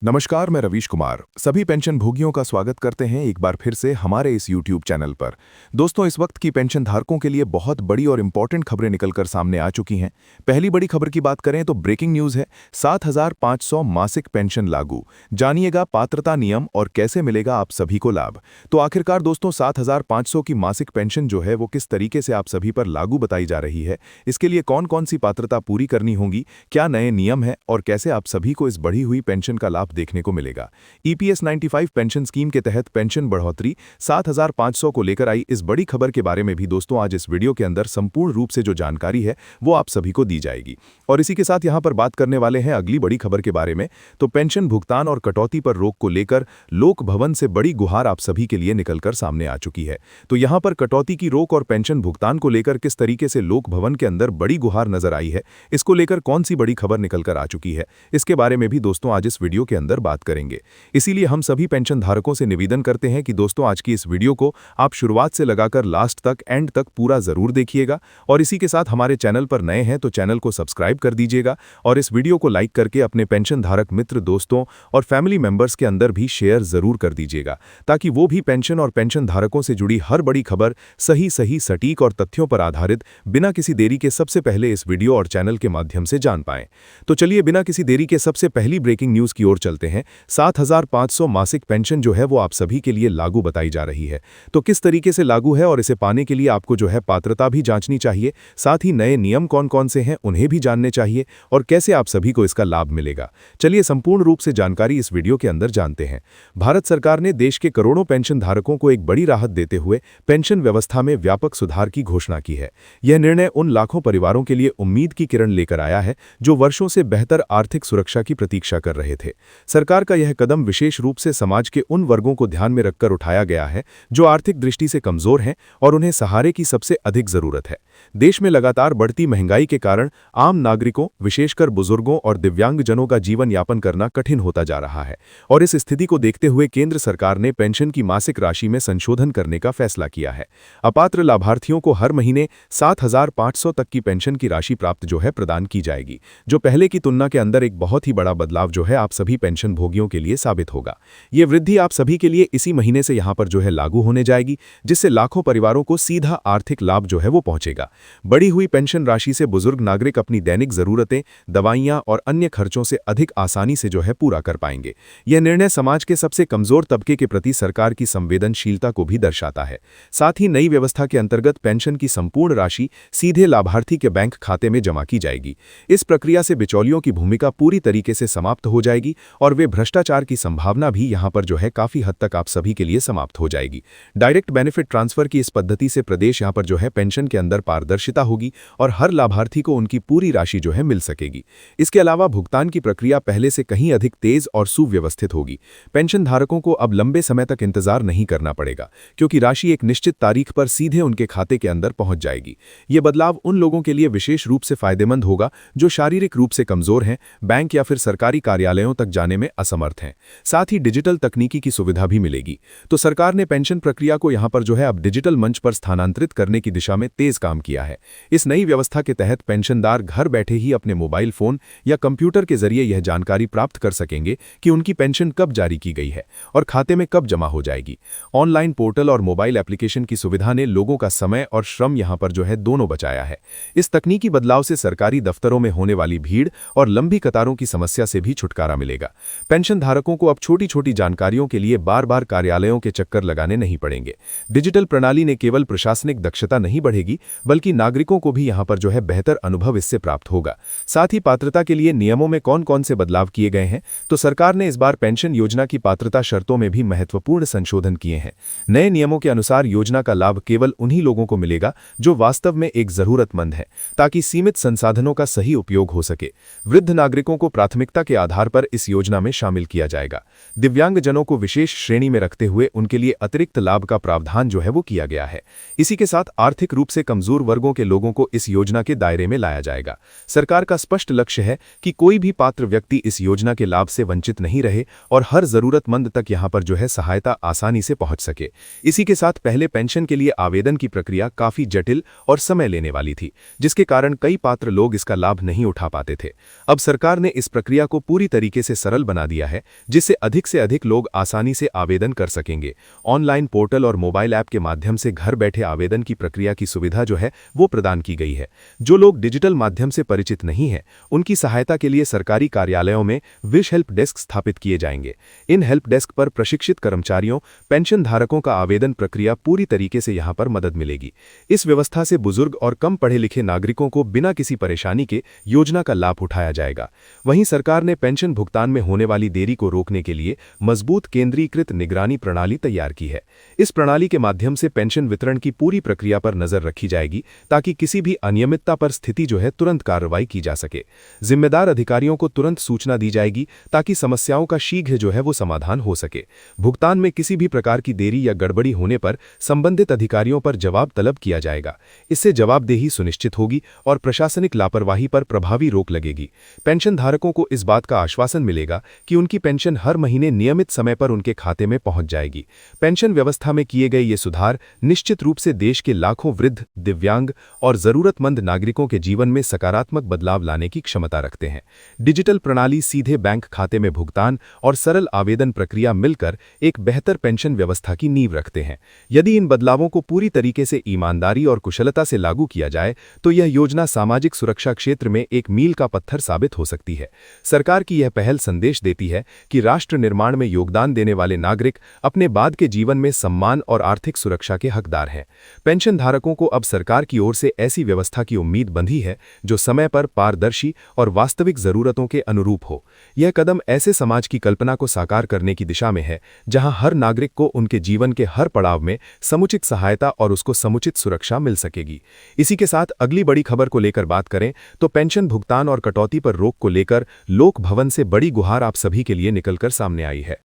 नमस्कार, मैं रवीश कुमार सभी पेंशन भोगियों का स्वागत करते हैं एक बार फिर से हमारे इस YouTube चैनल पर। दोस्तों, इस वक्त की पेंशन धारकों के लिए बहुत बड़ी और इंपॉर्टेंट खबरें निकलकर सामने आ चुकी हैं। पहली बड़ी खबर की बात करें तो ब्रेकिंग न्यूज़ है, 7,500 मासिक पेंशन लागू। जानिएगा पात्रता नियम और कैसे मिलेगा आप सभी को लाभ। तो आखिरकार दोस्तों, 7,500 की मासिक पेंशन जो है वो किस तरीके से आप सभी पर लागू बताई जा रही है, इसके लिए कौन कौन सी पात्रता पूरी करनी होगी, क्या नए नियम है और कैसे आप सभी को इस बढ़ी हुई पेंशन का लाभ देखने को मिलेगा। ईपीएस 95 पेंशन स्कीम के तहत पेंशन बढ़ोतरी 7,500 को लेकर आई इस बड़ी खबर के बारे में भी दोस्तों आज इस वीडियो के अंदर संपूर्ण रूप से जो जानकारी है वो आप सभी को दी जाएगी। और इसी के साथ यहां पर बात करने वाले हैं अगली बड़ी खबर के बारे में। तो पेंशन भुगतान और कटौती पर रोक को लेकर लोक भवन से बड़ी गुहार आप सभी के लिए निकलकर सामने आ चुकी है। तो यहां पर कटौती की रोक और पेंशन भुगतान को लेकर किस तरीके से लोक भवन के अंदर बड़ी गुहार नजर आई है, इसको लेकर कौन सी बड़ी खबर निकलकर आ चुकी है, इसके बारे में भी दोस्तों आज इस वीडियो के अंदर बात करेंगे। इसीलिए हम सभी पेंशन धारकों से निवेदन करते हैं कि दोस्तों आज की इस वीडियो को आप शुरुआत से लगाकर लास्ट तक एंड तक पूरा जरूर देखिएगा। और इसी के साथ हमारे चैनल पर नए हैं तो चैनल को सब्सक्राइब कर दीजिएगा और इस वीडियो को लाइक करके अपने पेंशन धारक मित्र, दोस्तों और फैमिली मेंबर्स के अंदर भी शेयर जरूर कर दीजिएगा, ताकि वो भी पेंशन और पेंशन धारकों से जुड़ी हर बड़ी खबर सही सटीक और तथ्यों पर आधारित बिना किसी देरी के सबसे पहले इस वीडियो और चैनल के माध्यम से जान पाएं। तो चलिए बिना किसी देरी के सबसे पहली ब्रेकिंग न्यूज की ओर चलते हैं। 7,500 मासिक पेंशन जो है वो आप सभी के लिए लागू बताई जा रही है। तो किस तरीके से लागू है और इसे पाने के लिए आपको जो है पात्रता भी जांचनी चाहिए, साथ ही नए नियम कौन कौन से हैं उन्हें भी जानने चाहिए और कैसे आप सभी को इसका लाभ मिलेगा। चलिए संपूर्ण रूप से जानकारी इस वीडियो के अंदर जानते हैं। भारत सरकार ने देश के करोड़ों पेंशन धारकों को एक बड़ी राहत देते हुए पेंशन व्यवस्था में व्यापक सुधार की घोषणा की है। यह निर्णय उन लाखों परिवारों के लिए उम्मीद की किरण लेकर आया है जो वर्षों से बेहतर आर्थिक सुरक्षा की प्रतीक्षा कर रहे थे। सरकार का यह कदम विशेष रूप से समाज के उन वर्गों को ध्यान में रखकर उठाया गया है जो आर्थिक दृष्टि से कमजोर हैं और उन्हें सहारे की सबसे अधिक जरूरत है। देश में लगातार बढ़ती महंगाई के कारण आम नागरिकों, विशेषकर बुजुर्गों और दिव्यांगजनों का जीवन यापन करना कठिन होता जा रहा है और इस स्थिति को देखते हुए केंद्र सरकार ने पेंशन की मासिक राशि में संशोधन करने का फैसला किया है। अपात्र लाभार्थियों को हर महीने 7,500 तक की पेंशन की राशि प्राप्त जो है प्रदान की जाएगी, जो पहले की तुलना के अंदर एक बहुत ही बड़ा बदलाव जो है आप सभी पेंशन भोगियों के लिए साबित होगा। ये वृद्धि आप सभी के लिए इसी महीने से यहां पर जो है लागू होने जाएगी, जिससे लाखों परिवारों को सीधा आर्थिक लाभ जो है वो पहुंचेगा। बढ़ी हुई पेंशन राशि से बुजुर्ग नागरिक अपनी दैनिक जरूरतें, दवाइयां और अन्य खर्चों से अधिक आसानी से जो है पूरा कर पाएंगे। यह निर्णय समाज के सबसे कमजोर तबके के प्रति सरकार की संवेदनशीलता को भी दर्शाता है। साथ ही नई व्यवस्था के अंतर्गत पेंशन की संपूर्ण राशि सीधे लाभार्थी के बैंक खाते में जमा की जाएगी। इस प्रक्रिया से बिचौलियों की भूमिका पूरी तरीके से समाप्त हो जाएगी और वे भ्रष्टाचार की संभावना भी यहां पर जो है काफी हद तक आप सभी के लिए समाप्त हो जाएगी। डायरेक्ट बेनिफिट ट्रांसफर की इस पद्धति से प्रदेश यहां पर जो है पेंशन के अंदर पारदर्शिता होगी और हर लाभार्थी को उनकी पूरी राशि जो है मिल सकेगी। इसके अलावा भुगतान की प्रक्रिया पहले से कहीं अधिक तेज और सुव्यवस्थित होगी। पेंशन धारकों को अब लंबे समय तक इंतजार नहीं करना पड़ेगा, क्योंकि राशि एक निश्चित तारीख पर सीधे उनके खाते के अंदर पहुंच जाएगी। ये बदलाव उन लोगों के लिए विशेष रूप से फायदेमंद होगा जो शारीरिक रूप से कमजोर हैं, बैंक या फिर सरकारी कार्यालयों तक जाने में असमर्थ हैं। साथ ही डिजिटल तकनीकी की सुविधा भी मिलेगी। तो सरकार ने पेंशन प्रक्रिया को यहां पर जो है अब डिजिटल मंच पर स्थानांतरित करने की दिशा में तेज काम किया है। इस नई व्यवस्था के तहत पेंशनदार घर बैठे ही अपने मोबाइल फोन या कंप्यूटर के जरिए यह जानकारी प्राप्त कर सकेंगे कि उनकी पेंशन कब जारी की गई है और खाते में कब जमा हो जाएगी। ऑनलाइन पोर्टल और मोबाइल एप्लीकेशन की सुविधा ने लोगों का समय और श्रम यहां पर जो है दोनों बचाया है। इस तकनीकी बदलाव से सरकारी दफ्तरों में होने वाली भीड़ और लंबी कतारों की समस्या से भी छुटकारा मिलेगा। पेंशन धारकों को अब छोटी छोटी जानकारियों के लिए बार बार कार्यालयों के चक्कर लगाने नहीं पड़ेंगे। डिजिटल प्रणाली ने केवल प्रशासनिक दक्षता नहीं बढ़ेगी, बल्कि नागरिकों को भी यहां पर जो है बेहतर अनुभव इससे प्राप्त होगा। साथ ही पात्रता के लिए नियमों में कौन कौन से बदलाव किए गए हैं, तो सरकार ने इस बार पेंशन योजना की पात्रता शर्तों में भी महत्वपूर्ण संशोधन किए हैं। नए नियमों के अनुसार योजना का लाभ केवल उन्हीं लोगों को मिलेगा जो वास्तव में एक जरूरतमंद है, ताकि सीमित संसाधनों का सही उपयोग हो सके। वृद्ध नागरिकों को प्राथमिकता के आधार पर इस योजना में शामिल किया जाएगा। दिव्यांगजनों को विशेष श्रेणी में रखते हुए उनके लिए अतिरिक्त लाभ का प्रावधान जो है वो किया गया है। इसी के साथ आर्थिक रूप से कमजोर वर्गों के लोगों को इस योजना के दायरे में लाया जाएगा। सरकार का स्पष्ट लक्ष्य है कि कोई भी पात्र व्यक्ति इस योजना के लाभ से वंचित नहीं रहे और हर जरूरतमंद तक यहां पर जो है सहायता आसानी से पहुंच सके। इसी के साथ पहले पेंशन के लिए आवेदन की प्रक्रिया काफी जटिल और समय लेने वाली थी, जिसके कारण कई पात्र लोग इसका लाभ नहीं उठा पाते थे। अब सरकार ने इस प्रक्रिया को पूरी तरीके से सरल बना दिया है, जिससे अधिक से अधिक लोग आसानी से आवेदन कर सकेंगे। ऑनलाइन पोर्टल और मोबाइल ऐप के माध्यम से घर बैठे आवेदन की प्रक्रिया की सुविधा जो है वो प्रदान की गई है। जो लोग डिजिटल माध्यम से परिचित नहीं हैं, उनकी सहायता के लिए सरकारी कार्यालयों में विश हेल्प डेस्क स्थापित किए जाएंगे। इन हेल्प डेस्क पर प्रशिक्षित कर्मचारियों, पेंशन धारकों का आवेदन प्रक्रिया पूरी तरीके से यहां पर मदद मिलेगी। इस व्यवस्था से बुजुर्ग और कम पढ़े लिखे नागरिकों को बिना किसी परेशानी के योजना का लाभ उठाया जाएगा। वहीं सरकार ने पेंशन भुगतान में होने वाली देरी को रोकने के लिए मजबूत केंद्रीकृत निगरानी प्रणाली तैयार की है। इस प्रणाली के माध्यम से पेंशन वितरण की पूरी प्रक्रिया पर नजर रखी जाएगी, ताकि किसी भी अनियमितता पर स्थिति जो है तुरंत कार्रवाई की जा सके। जिम्मेदार अधिकारियों को तुरंत सूचना दी जाएगी, ताकि समस्याओं का शीघ्र जो है वो समाधान हो सके। भुगतान में किसी भी प्रकार की देरी या गड़बड़ी होने पर संबंधित अधिकारियों पर जवाब तलब किया जाएगा। इससे जवाबदेही सुनिश्चित होगी और प्रशासनिक लापरवाही पर प्रभावी रोक लगेगी। पेंशन धारकों को इस बात का आश्वासन मिलेगा कि उनकी पेंशन हर महीने नियमित समय पर उनके खाते में पहुंच जाएगी। पेंशन व्यवस्था में किए गए ये सुधार निश्चित रूप से देश के लाखों वृद्ध, दिव्यांग और जरूरतमंद नागरिकों के जीवन में सकारात्मक बदलाव लाने की क्षमता रखते हैं। डिजिटल प्रणाली, सीधे बैंक खाते में भुगतान और सरल आवेदन प्रक्रिया मिलकर एक बेहतर पेंशन व्यवस्था की नींव रखते हैं। यदि इन बदलावों को पूरी तरीके से ईमानदारी और कुशलता से लागू किया जाए, तो यह योजना सामाजिक सुरक्षा क्षेत्र में एक मील का पत्थर साबित हो सकती है। सरकार की यह पहल संदेश देती है कि राष्ट्र निर्माण में योगदान देने वाले नागरिक अपने बाद के जीवन में सम्मान और आर्थिक सुरक्षा के हकदार हैं। पेंशन धारकों को अब सरकार की ओर से ऐसी व्यवस्था की उम्मीद बंधी है जो समय पर, पारदर्शी और वास्तविक जरूरतों के अनुरूप हो। यह कदम ऐसे समाज की कल्पना को साकार करने की दिशा में है, जहां हर नागरिक को उनके जीवन के हर पड़ाव में समुचित सहायता और उसको समुचित सुरक्षा मिल सकेगी। इसी के साथ अगली बड़ी खबर को लेकर बात करें तो पेंशन भुगतान और कटौती पर रोक को लेकर लोक भवन से बड़ी गुहार आप सभी के लिए निकलकर सामने आई है।